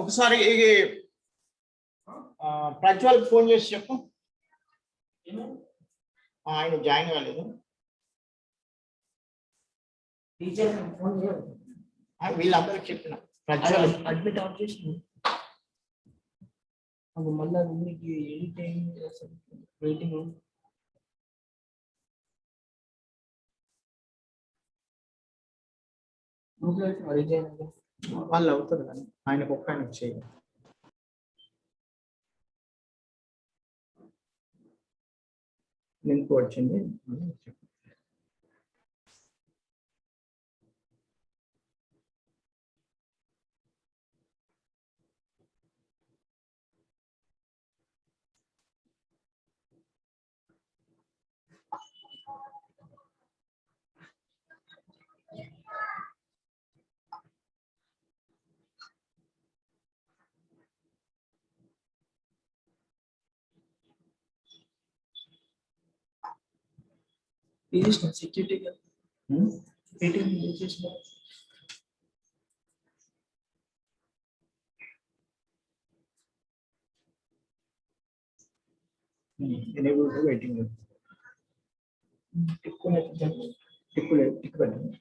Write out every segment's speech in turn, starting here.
ఒకసారి ప్రజ్వల్ ఫోన్ చేసి చెప్పు. ఆయన జాయిన్ కాలేదు. వీళ్ళందరికి చెప్పిన ప్రజ్వల్ అడ్మిట్ ఆఫ్ చేసి మళ్ళీ రూమ్కి ఎడిటింగ్ వెయిటింగ్ వాళ్ళు అవుతారు కానీ ఆయనకు ఒక్క ఆయన చేయాలి. లింక్ వచ్చింది. సెక్యూరిటీ వెయిటింగ్ టిక్ పెట్టండి.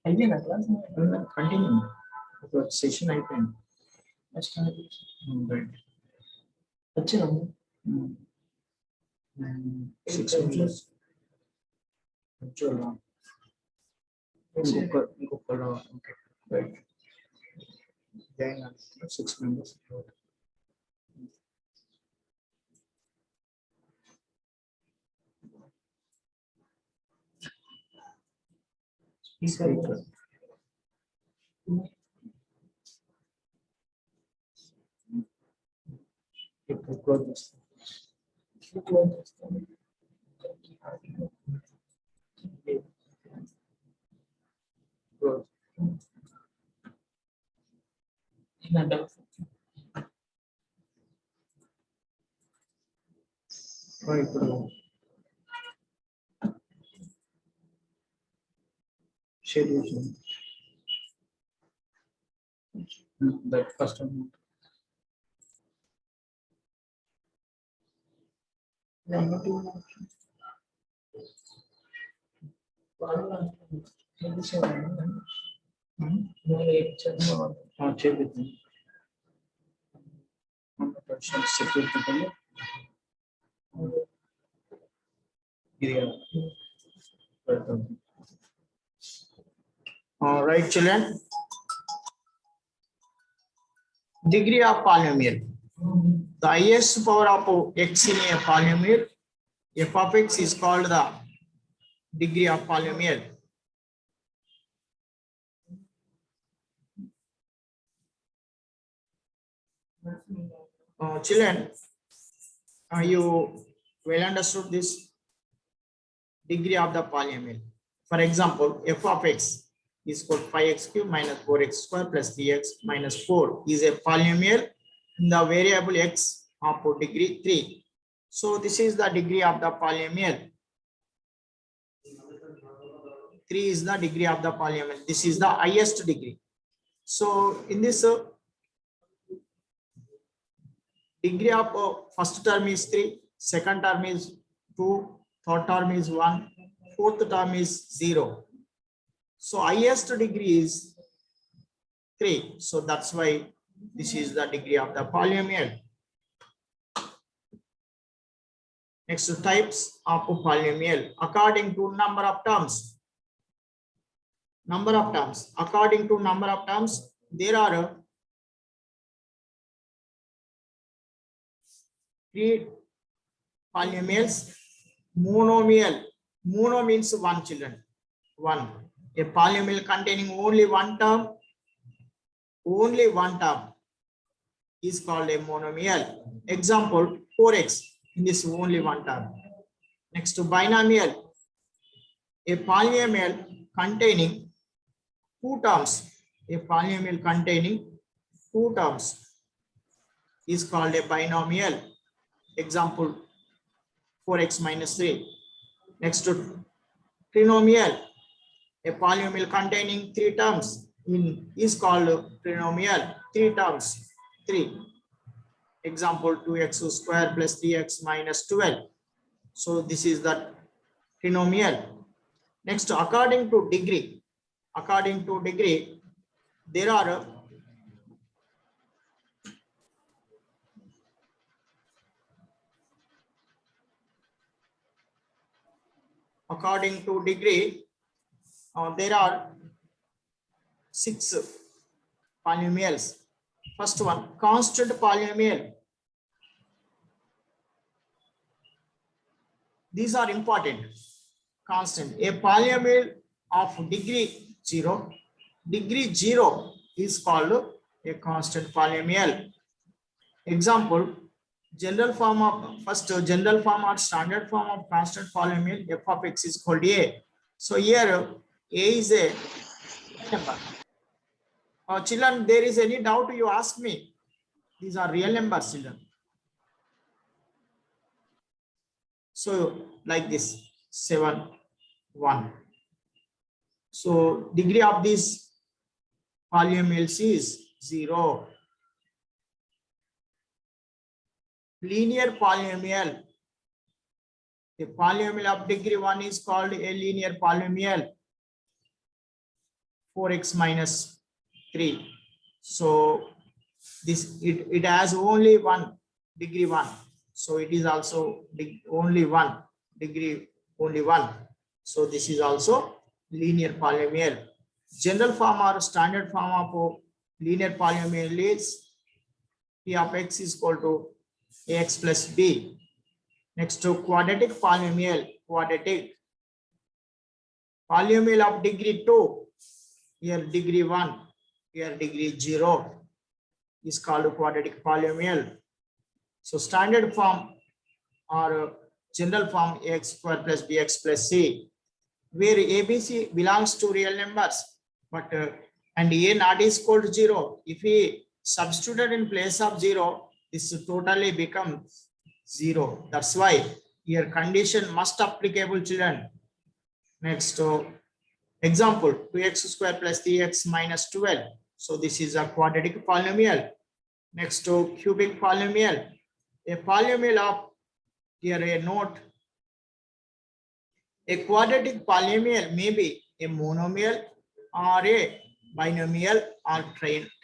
అయిపోయిందా క్లాస్? కంటిన్యూ. సెషన్ అయిపోయింది. వచ్చినా 6 minutes. ఇంకొకరు okay right. Join 6 members. Speaker. ఇప్పుడు క్లోజ్ చేస్తాం. ఇప్పుడు షేర్ చేసాం. దట్ ఫస్ట్ చేపిద్దాం. సెక్యూరిటీ ఇది right children, degree of polynomial. The highest power of x in a polynomial f of x is called the degree of polynomial. Children, you well understood this degree of the polynomial. For example, f of x is equal to 5x cube minus 4x square plus 3x minus 4 is a polynomial in the variable x of degree 3. So this is the degree of the polynomial. 3 is the degree of the polynomial. This is the highest degree. So in this degree of first term is 3, second term is 2, third term is 1, fourth term is 0. So highest degree is 3. So that's why this is the degree of the polynomial. Next, types of polynomial according to number of terms. Number of terms. According to number of terms, there are 3 polynomials. Monomial. Mono means one, children. One. A polynomial containing only one term is called a monomial. Example, 4x in this only one term. Next, to binomial, a polynomial containing 2 terms. A polynomial containing 2 terms. is called a binomial. Example 4x minus 3. Next to trinomial, a polynomial containing 3 terms is called trinomial. 3 terms, 3. Example 2x square plus 3x minus 12. So this is the trinomial. Next, according to degree, there are there are 6 polynomials. First one, constant polynomial. These are important. Constant. A polynomial of degree 0. Degree 0 is called a constant polynomial. Example, general form or standard form of constant polynomial f of x is called a. So here a is a number. Children, there is any doubt you ask me? These are real numbers, children. So like this 7, 1. So degree of these polynomials is 0. Linear polynomial. A polynomial of degree 1 is called a linear polynomial. 4x minus 3. So this it has only one degree 1. So it is also only 1 degree, only 1. So this is also linear polynomial. General form or standard form of linear polynomial is p of x is equal to ax plus b. Next to quadratic polynomial. Polynomial of degree 2, here degree 1, here degree 0 is called quadratic polynomial. So standard form or general form ax square plus bx plus c, where ABC belongs to real numbers, but and a not is equal to 0. If we substituted in place of 0, this totally becomes 0. That's why here condition must applicable, children. Next example 2x square plus 3x minus 12. So this is a quadratic polynomial. Next to cubic polynomial. A polynomial of, here a note, a quadratic polynomial may be a monomial or a binomial or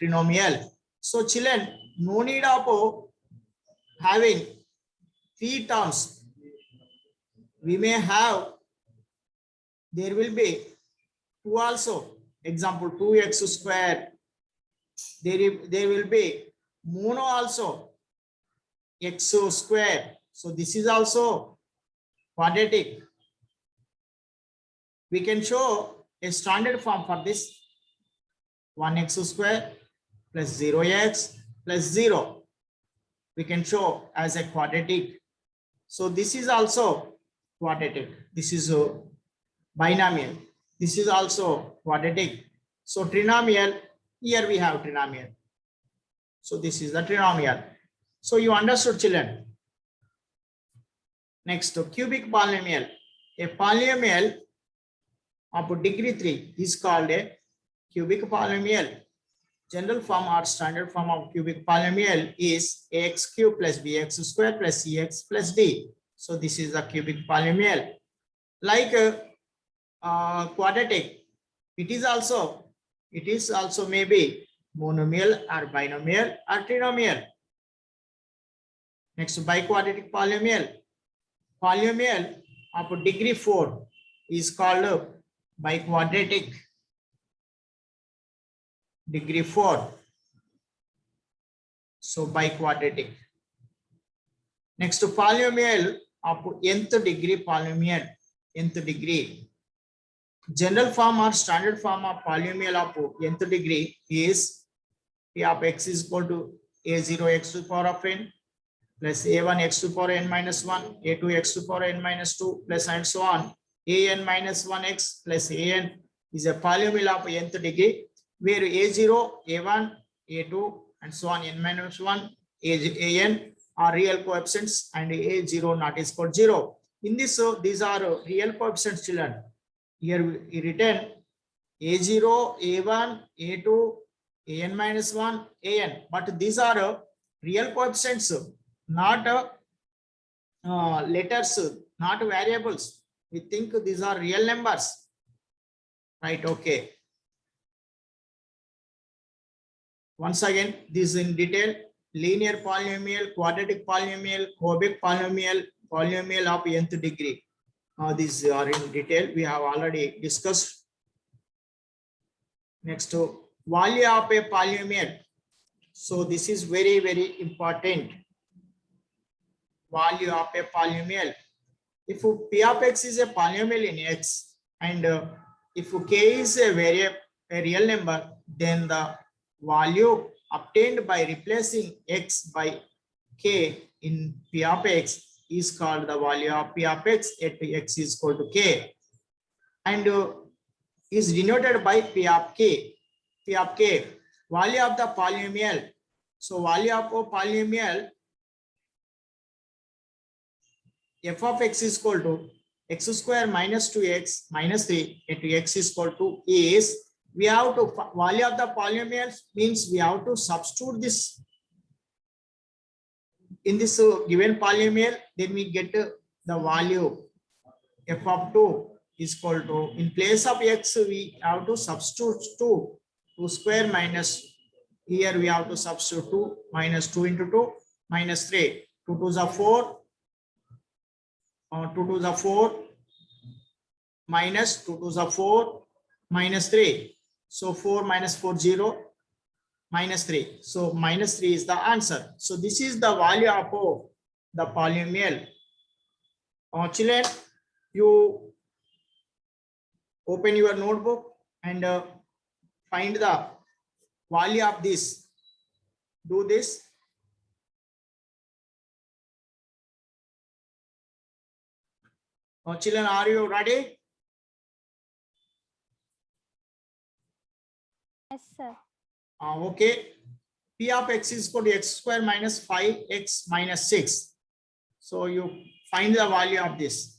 trinomial. So children, no need of having 3 terms. We may have, there will be 2 also. Example 2x square. There will be mono also, x square. So this is also quadratic. We can show a standard form for this. 1x square plus 0x plus 0. We can show as a quadratic. So this is also quadratic. This is a binomial. This is also quadratic. So trinomial, here we have trinomial. So this is the trinomial. So you understood, children. Next, cubic polynomial. A polynomial of degree 3 is called a cubic polynomial. General form or standard form of cubic polynomial is ax cube plus bx square plus cx plus d. So this is the cubic polynomial. Like quadratic, it is also maybe monomial or binomial or trinomial. Next, biquadratic polynomial. Polynomial of degree 4 is called biquadratic. Degree 4. So biquadratic. Next, polynomial of nth degree polynomial. Nth degree. General form or standard form of polynomial of nth degree is p of x is equal to a0 x to the power of n plus a1 x to the power n minus 1, a2 x to the power n minus 2 plus and so on. An minus 1x plus an is a polynomial of nth degree, where a0, a1, a2 and so on n minus 1, an are real coefficients and a0 not is called 0. In this, these are real coefficients, children. Here we written a0, a1, a2, an minus 1, an. But these are real coefficients, not letters, not variables. We think these are real numbers. Right, okay. Once again, this in detail: linear polynomial, quadratic polynomial, cubic polynomial, polynomial of nth degree. These are in detail. We have already discussed. Next, value of a polynomial. So this is very, very important. Value of a polynomial. If p of x is a polynomial in x, and if k is a variable, a real number, then the value obtained by replacing x by k in p of x is called the value of p of x at x is equal to k, and is denoted by p of k. P of k, value of the polynomial. So value of a polynomial f of x is equal to x square minus 2x minus 3 into x is equal to is, we have to value of the polynomial means we have to substitute this in this given polynomial, then we get the value f of 2 is equal to, in place of x we have to substitute 2 square minus, here we have to substitute 2 minus 2 into 2 minus 3, 2 to the 4, 2 to the 4 minus 2 to the 4 minus 3. So 4 minus 4, 0, minus 3. So minus 3 is the answer. So this is the value of the polynomial. Children, you open your notebook and find the value of this. Do this. Children, are you ready? Yes, sir. Okay. P of x is equal to x square minus 5x minus 6. So you find the value of this.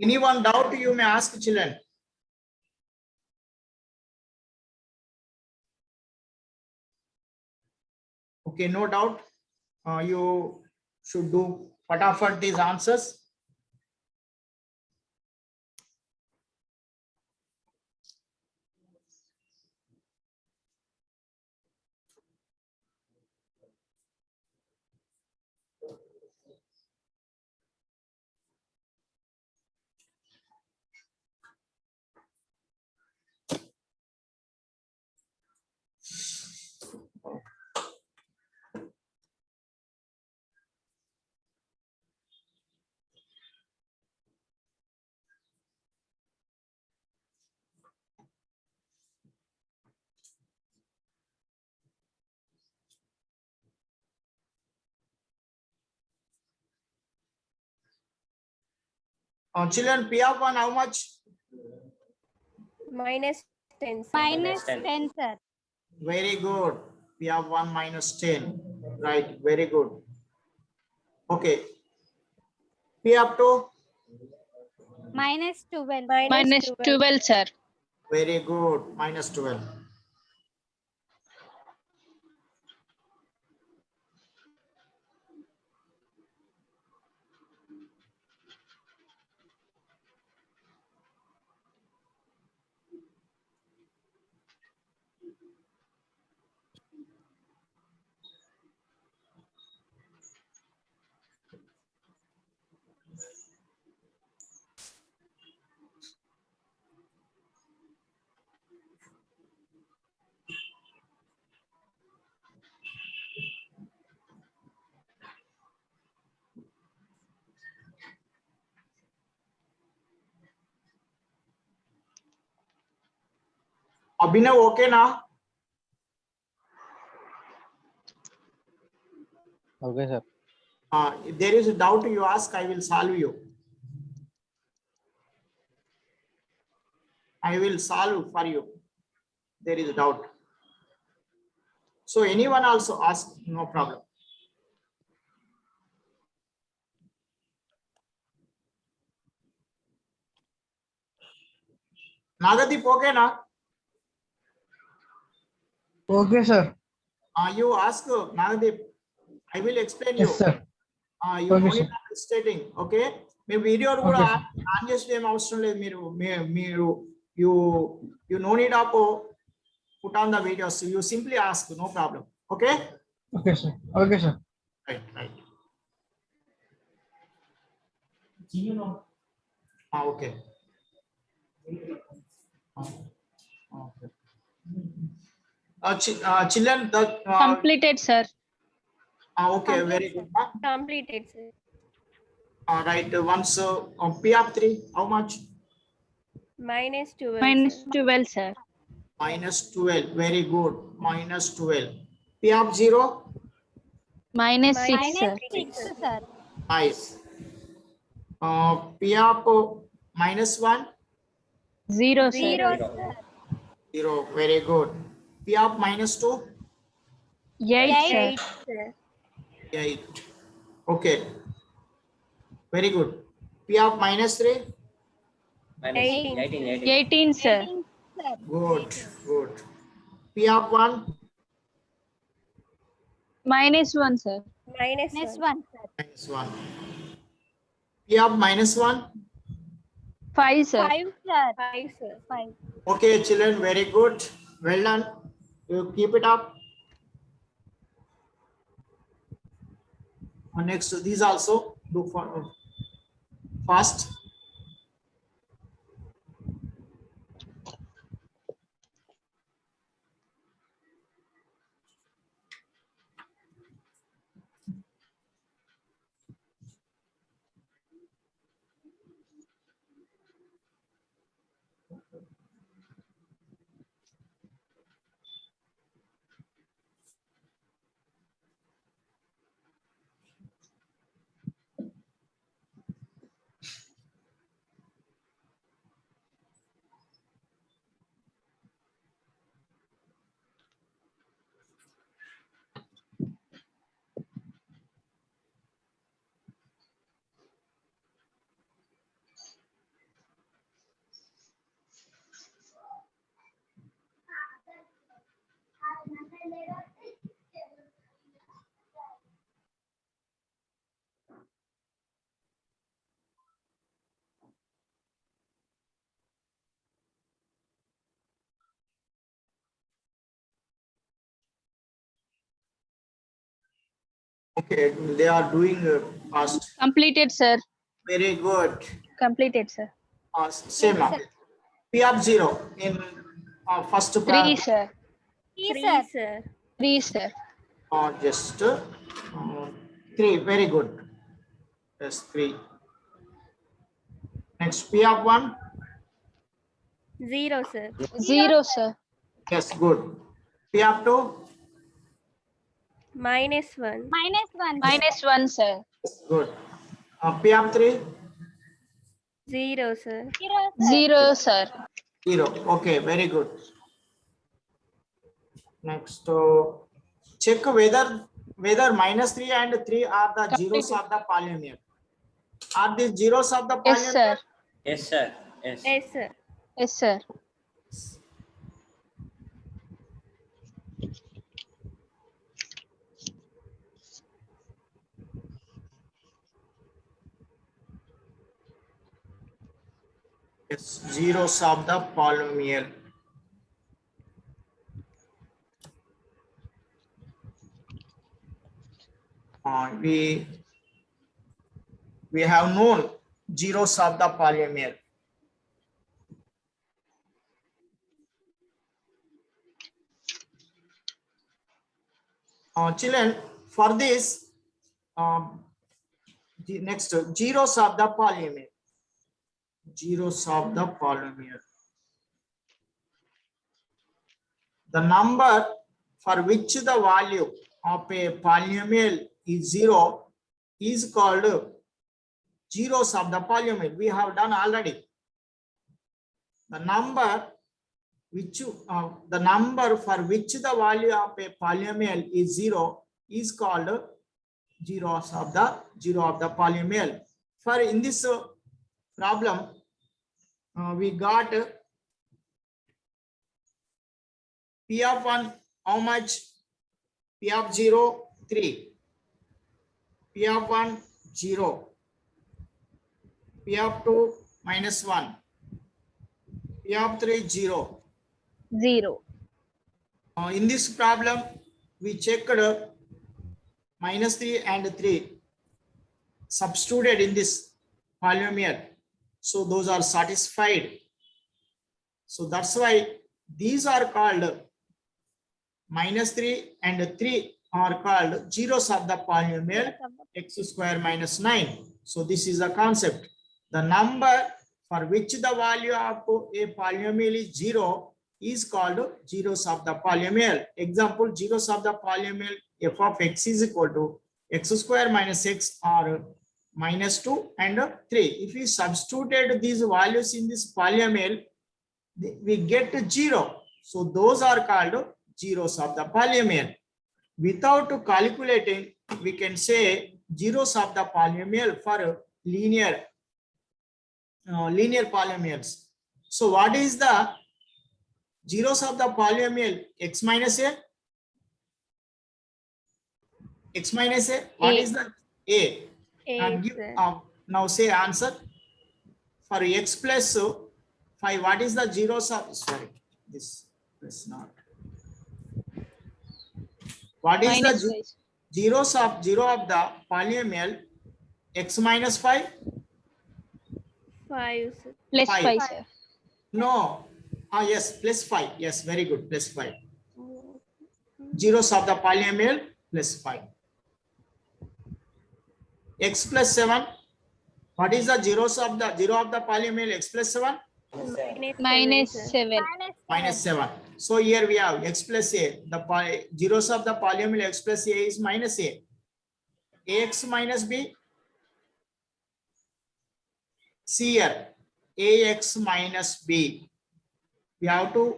Anyone doubt, you may ask, children. Okay, no doubt. You should do fatafat these answers. Children, P of 1, how much? Minus 10. Minus 10, sir. Very good. P of 1 minus 10. Right, very good. Okay. P of 2? Minus 12. Minus 12, sir. Very good. Minus 12. Abhinav, okay now? Okay, sir. If there is a doubt you ask, I will solve you. I will solve for you. There is a doubt. So anyone also ask, no problem. Nagadeep, okay na? Okay, sir. You ask Nagadeep. I will explain you. Yes, sir. You Okay, no sir. need stating. Okay. Me video కూడా Okay, sir. On చేసే ఏం అవసరం లేదు. మీరు you no need to put on the videos. You simply ask, no problem. Okay. Okay, sir. Okay, sir. Right. Okay. Okay. Children, that Completed, sir. okay, very good. Completed, sir. All right. Once P of 3, how much? Minus 12. Minus sir. 12, sir. Minus 12. Very good. Minus 12. P of 0. Minus 6, Minus sir. 6, sir. Nice. P of minus 1. 0, sir. 0, sir. 0. Very good. P of minus 2. 8, sir. 8, sir. 8. Okay. Very good. P of minus 3. Minus 18. 18, sir. Good. P of 1. Minus 1, sir. Minus 1. Minus 1. P of minus 1. 5, sir. 5, sir. Okay, children, very good. Well done. You keep it up. Next, these also do for fast. Okay, they are doing fast. Completed, sir. Very good. Completed, sir. Same. P of 0 in first 3, part. sir. 3, sir. 3, sir. Just 3. Very good. Yes, 3. Next, P of 1. 0, sir. 0, sir. Yes, good. P of 2. Minus 1. Minus 1, sir. Good. P of 3. 0, sir. 0, sir. 0. Okay, very good. Next, check whether minus 3 and 3 are the zeros of the polynomial. Are these zeros of the polynomial? Yes, sir. Yes, sir. Yes. Yes, sir. Yes, sir. Yes, zeros of the polynomial. We have known zeros of the polynomial. Children, for this, the next zeros of the polynomial. Zeros of the polynomial. The number for which the value of a polynomial is 0 is called zeros of the polynomial. We have done already. The number for which the value of a polynomial is 0 is called zero of the polynomial. For in this problem, we got P of 1 how much? P of 0 3, P of 1 0, P of 2 minus 1, P of 3 0. 0. In this problem, we checked minus 3 and 3 substituted in this polynomial. So those are satisfied. So that's why these are called minus 3 and 3 are called zeros of the polynomial x square minus 9. So this is the concept. The number for which the value of a polynomial is 0 is called zeros of the polynomial. Example, zeros of the polynomial f of x is equal to x square minus x or minus 2 and 3. If we substituted these values in this polynomial, we get 0. So those are called zeros of the polynomial. Without calculating, we can say zeros of the polynomial for linear polynomials. So what is the zeros of the polynomial x minus a? X minus a, what is the a? And give, now say answer. For x plus 5, what is the zeros of, sorry, this is not. What is Minus the 5. zeros of the polynomial x minus 5? 5, sir. Plus 5. 5, sir. No. Yes, plus 5. Yes, very good. Plus 5. Zeros of the polynomial plus 5. X plus 7. What is the zero of the polynomial x plus 7? Minus sir. 7. Minus 7. So here we have x plus a. The zeros of the polynomial x plus a is minus a. Ax minus b. See here. Ax minus b. We have to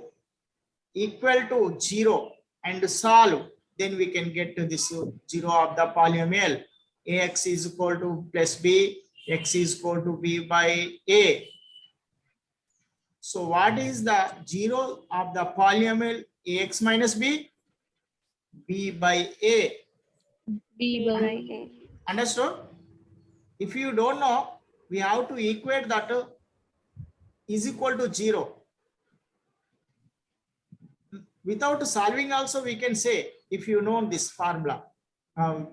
equal to 0 and solve. Then we can get to this zero of the polynomial. Ax is equal to plus b. X is equal to b by a. So what is the zero of the polynomial ax minus b? B by a. B by A. Understood? If you don't know, we have to equate that is equal to 0. Without solving also we can say, if you know this formula,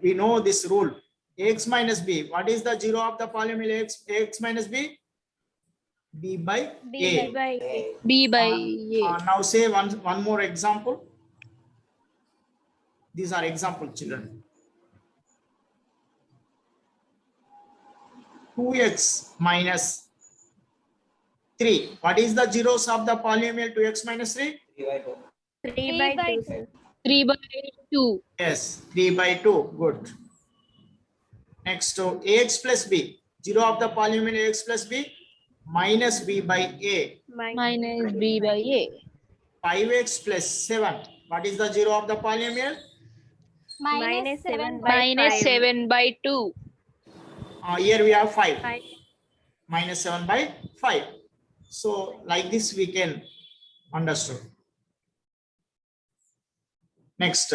we know this rule, ax minus b. What is the zero of the polynomial ax minus b? B by a. By A. B by A. Now say one more example. These are example, children. 2x minus 3. What is the zeros of the polynomial 2x minus 3? 3 by 2, sir. 3 by 2. Yes, 3 by 2. Good. Next to ax plus b. Zero of the polynomial ax plus b minus b by a. Minus B by A. 5x plus 7. What is the zero of the polynomial? Minus 7 by Minus 5. 7 by 2. Here we have 5. 5. Minus 7 by 5. So like this we can understand. Next,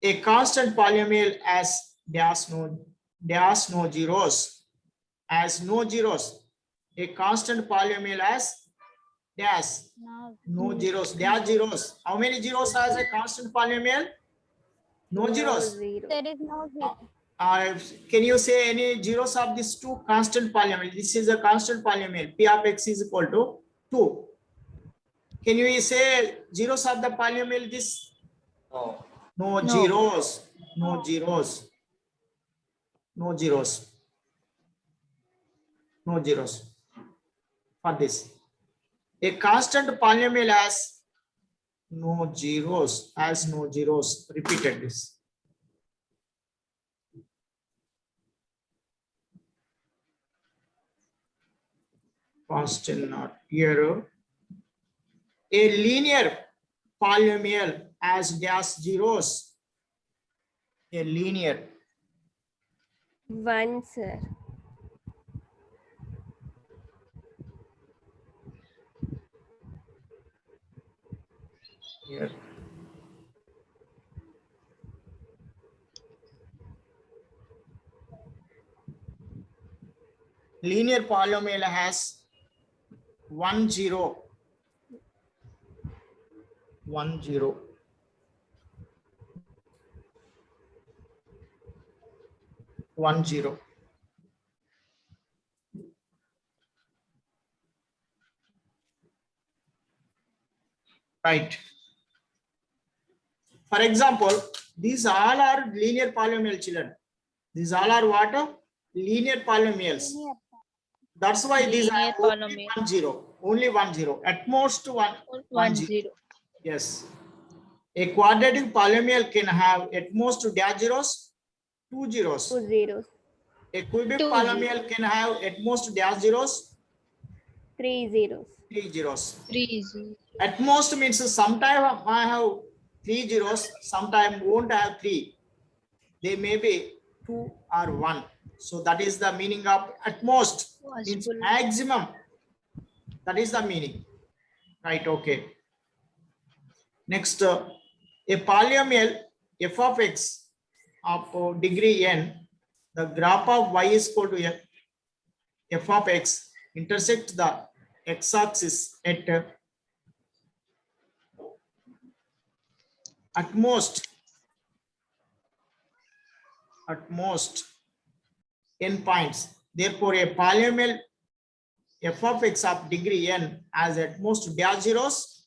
a constant polynomial has no zeros. Has no zeros. A constant polynomial has no zeros. There are zeros. How many zeros has a constant polynomial? No zeros. Zero. There is no zero. Can you say any zeros of these two constant polynomial? This is a constant polynomial. P of x is equal to 2. Can you say zeros of the polynomial this? No. No zeros. No zeros. No zeros. No zeros for this. A constant polynomial has no zeros. Has no zeros. Repeated this. constant not here. A linear polynomial has dash zeros. A linear 1, sir. here. Linear polynomial has 1 0 1 0 1 0. Right. For example, these all are linear polynomial, children. These all are what? Linear polynomials. That's why these are Linear only polynomial. 1 0. Only 1 0. At most 1 1 0. 0. Yes. A quadratic polynomial can have at most dash zeros, 2 zeros. 2 zeros. A cubic 2 polynomial can have at most dash zeros, 3 zeros. 3 zeros. 3 0. At most means sometime I have 3 zeros, sometime won't have 3. They may be 2 or 1. So that is the meaning of at most, means Possible. maximum. That is the meaning. Right, okay. Next, a polynomial f of x of degree n, the graph of y is equal to f of x intersect the x-axis at most n points. Therefore, a polynomial f of x of degree n has at most dash zeros,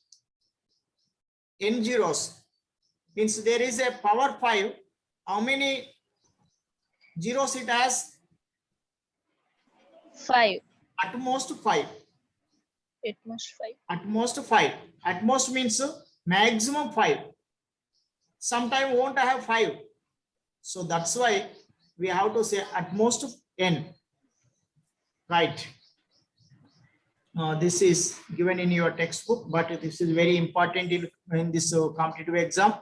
n zeros. Means there is a power 5. How many zeros it has? 5. At most 5. At most 5. At most 5. At most means maximum 5. Sometime won't have 5. So that's why we have to say at most n. Right. This is given in your textbook, but this is very important in this competitive exam.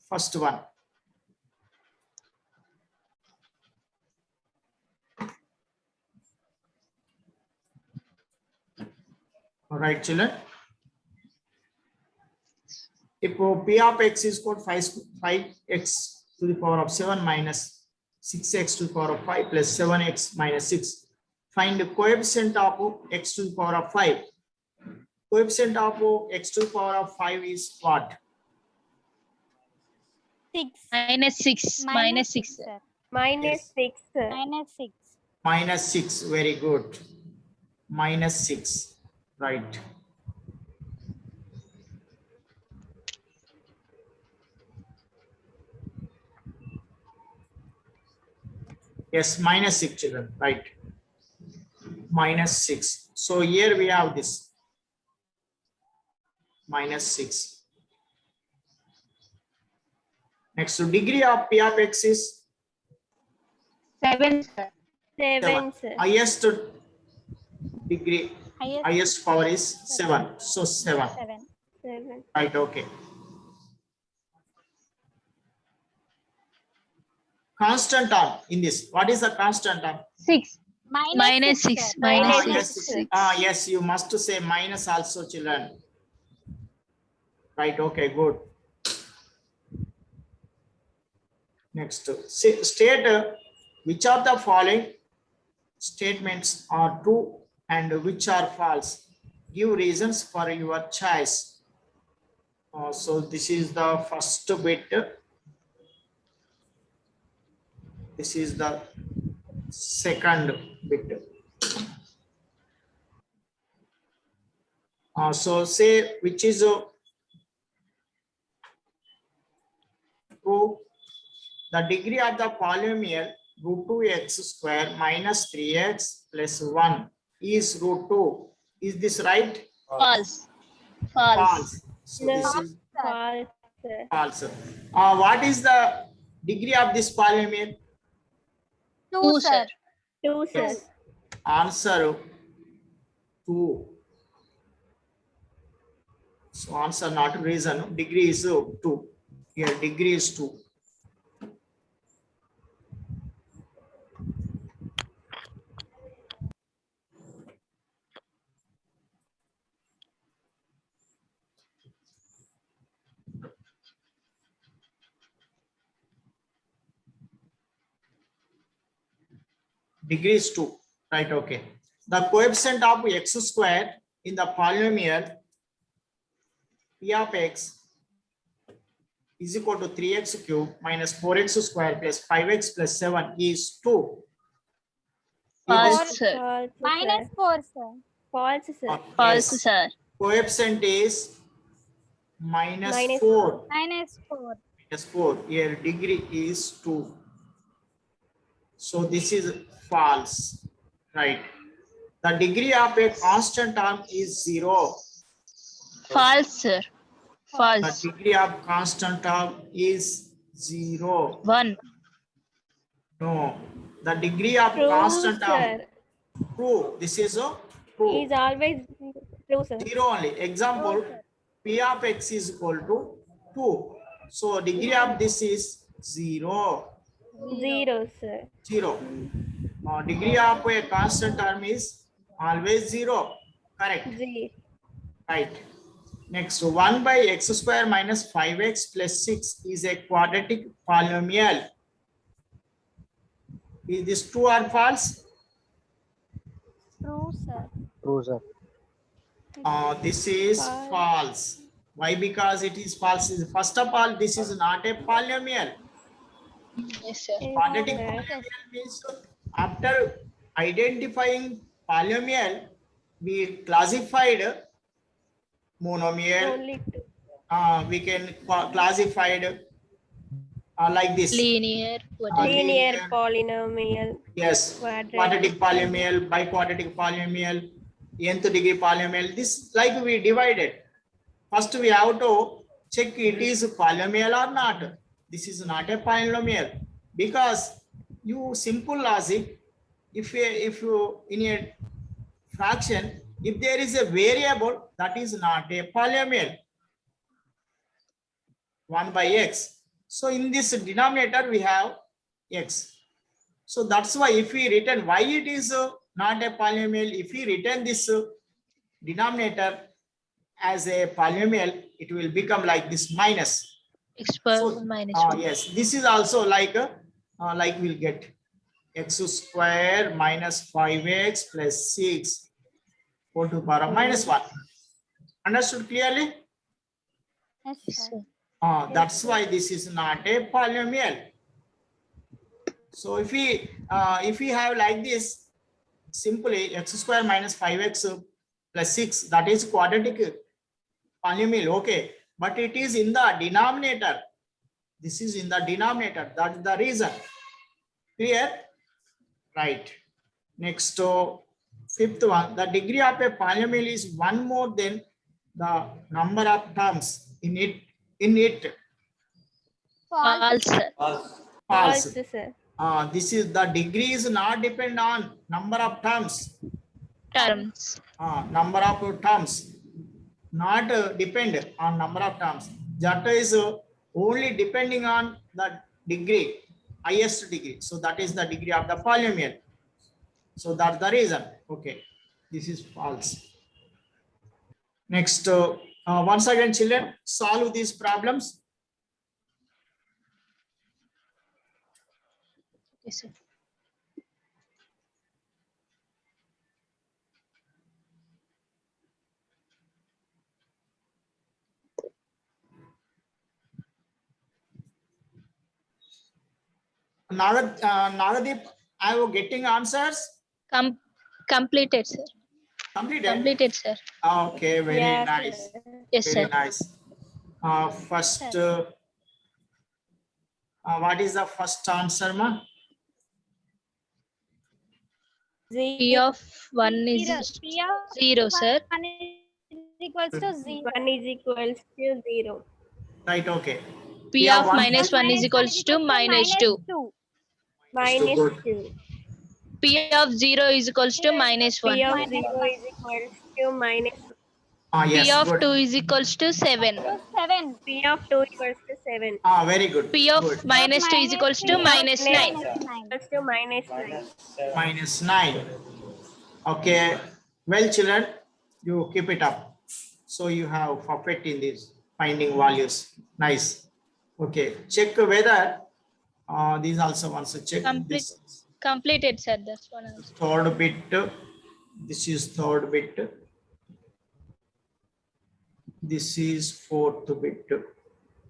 First one. All right, children. If P of x is equal to 5x to the power of 7 minus 6x to the power of 5 plus 7x minus 6. Find the coefficient of x to the power of 5. Coefficient of x to the power of 5 is what? 6. Minus 6. Minus 6. Sir. Minus 6, sir. Minus 6. Minus 6. Very good. Minus 6. Right. Yes, minus 6, children. Right. Minus 6. So here we have this. Minus 6. Next, so degree of P of x is 7, sir. 7, sir. highest degree, highest power is 7. So 7. 7. Right, okay. Constant term in this. What is the constant term? 6. Minus 6. Minus Minus 6. six. Yes, you must say minus also, children. Right, okay, good. Next, state which of the following statements are true and which are false. Give reasons for your choice. So this is the first bit. This is the second bit. So say which is true. The degree of the polynomial root 2x square minus 3x plus 1 is root 2. Is this right? False. False. So No. this is False, sir. false. What is the degree of this polynomial? 2, sir. 2, sir. Yes. answer 2. So answer not reason. Degree is 2. Here degree is 2. Degree is 2. Right, okay. The coefficient of x square in the polynomial p of x is equal to 3x cube minus 4x square plus 5x plus 7 is 2. False, Is sir. False, Minus sir. 4, sir. False, sir. this- False, yes. sir. Coefficient is minus Minus 4. Minus 4. Minus 4. Here degree is 2. So this is false. Right. The degree of a constant term is 0. False, sir. The False. degree of constant term is 0. 1. No. The degree of True, constant term. sir. True. This is a true. Is always true, sir. 0 only. Example, p of x is equal to 2. So degree of this is 0. 0, sir. 0. Degree of a constant term is always 0. Correct. 0. Right. Next, 1 by x square minus 5x plus 6 is a quadratic polynomial. Is this true or false? True, sir. True, sir. This is false. Why? Because it is false. First of all, this is not a polynomial. Yes, sir. Quadratic Yes, polynomial means after identifying polynomial, we classified monomial. Only 2. We can classify it like this. Linear. Linear Linear. polynomial. Yes. Quadratic. Quadratic polynomial, biquadratic polynomial, nth degree polynomial. This like we divided. First we have to check it is polynomial or not. This is not a polynomial because you simple logic. If you in a fraction, if there is a variable, that is not a polynomial. 1 by x. So in this denominator we have x. So that's why if we written why it is not a polynomial, if we written this denominator as a polynomial, it will become like this minus. X power So, minus 1. yes, this is also like we'll get x square minus 5x plus 6 whole to the power of minus 1. Understood clearly? Yes, Yes, sir. sir. That's why this is not a polynomial. So if we have like this, simply x square minus 5x plus 6, that is quadratic polynomial, okay, but it is in the denominator. This is in the denominator. That's the reason. Clear? Right. Next, fifth one, the degree of a polynomial is one more than the number of terms in it. False. False, sir. False. False, sir. This is the degree is not depend on number of terms. Terms. Number of terms, not depend on number of terms. That is only depending on the degree, highest degree. So that is the degree of the polynomial. So that's the reason. Okay, this is false. Next, once again, children, solve these problems. Yes, sir. Nagadeep, are you getting answers? Completed, sir. Completed. Completed, sir. Okay, very Yes, nice. sir. Yes, Very sir. nice. First, what is the first answer, ma? P of 1 is P of 0, sir. 1 is equals to 0. 1 is equals to 0. Right, okay. P of minus 1 is equals to minus 2. Minus good. 2. P of 0 is equals to minus 1. P of 0 is equals to minus Yes, P of good. 2 is equals to 7. To 7. P of 2 equals to 7. Very good. P of Good. minus 2 is equals to minus 9. Equals to minus 9. Minus 9. Okay. Well, children, you keep it up. So you have perfect in this finding values. Nice. Okay. Check whether these also wants to check Complete. this Completed, sir. That's one also. third bit. This is third bit. This is fourth bit.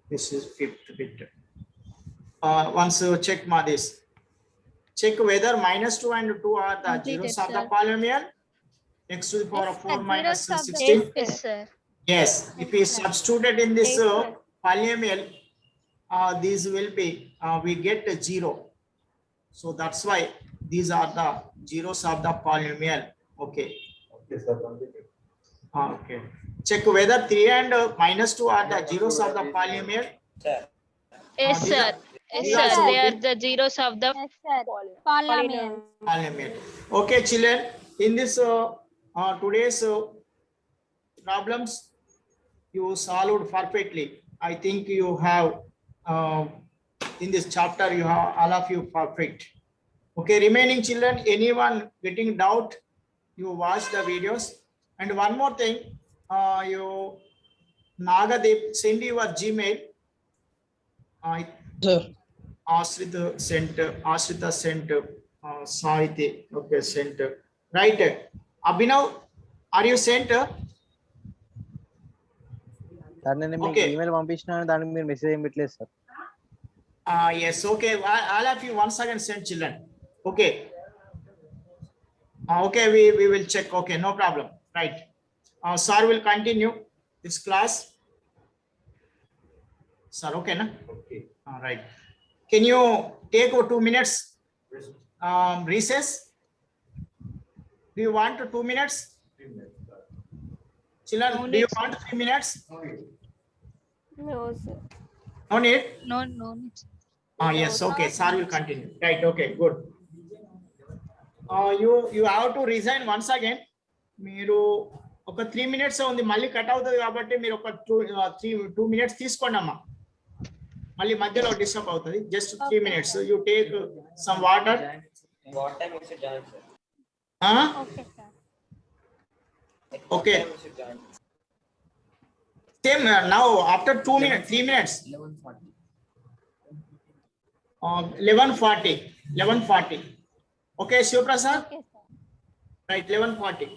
This is fifth bit. Once you check this. Check whether minus 2 and 2 are the Completed, zeros of the sir. polynomial. X to the power of Yes, 4 sir. minus Zeros of the- 16. Yes, sir. Yes, if we substituted in this Yes, sir. polynomial, these will be, we get a 0. So that's why these are the zeros of the polynomial. Okay. Okay. Check whether 3 and minus 2 are the zeros of the polynomial. Sir. Yes, these sir. are- Yes, these sir. are They are okay. the zeros of the Yes, sir. Polynomial. Polynomial. Okay, children. In this today's problems, you solved perfectly. I think you have in this chapter you have all of you perfect. Okay, remaining children, anyone getting doubt, you watch the videos. And one more thing, you Nagadev send your Gmail. Sir. Ashrita sent, Sahiti, okay, sent. Right. Abhinav, are you sent? Sir నేను మీకు Okay. Email పంపించినాను దానికి మీరు message ఏం పెట్టలేదు sir. Yes, okay. All of you once again send children. Okay. Okay, we will check. Okay, no problem. Right. Sir will continue this class. Sir, okay, na? Okay. All right. Can you take 2 minutes recess? Do you want 2 minutes? Children, No do you need, want 3 minutes? No, sir. No need? no, no. Yes, okay. Sir will continue. Right, okay, good. You have to resign once again. మీరు ఒక 3 minutes ఉంది మళ్ళీ cut అవుతుంది కాబట్టి మీరు ఒక 2 minutes తీసుకోండి అమ్మా మళ్ళీ మధ్యలో డిస్టర్బ్ అవుతుంది just 3 minutes you take some water What time you should join, sir? Okay, sir. At what Okay. time you should join? same now after 2 minutes 3 minutes 11:40 okay Shiv Prasad Okay, sir. right 11:40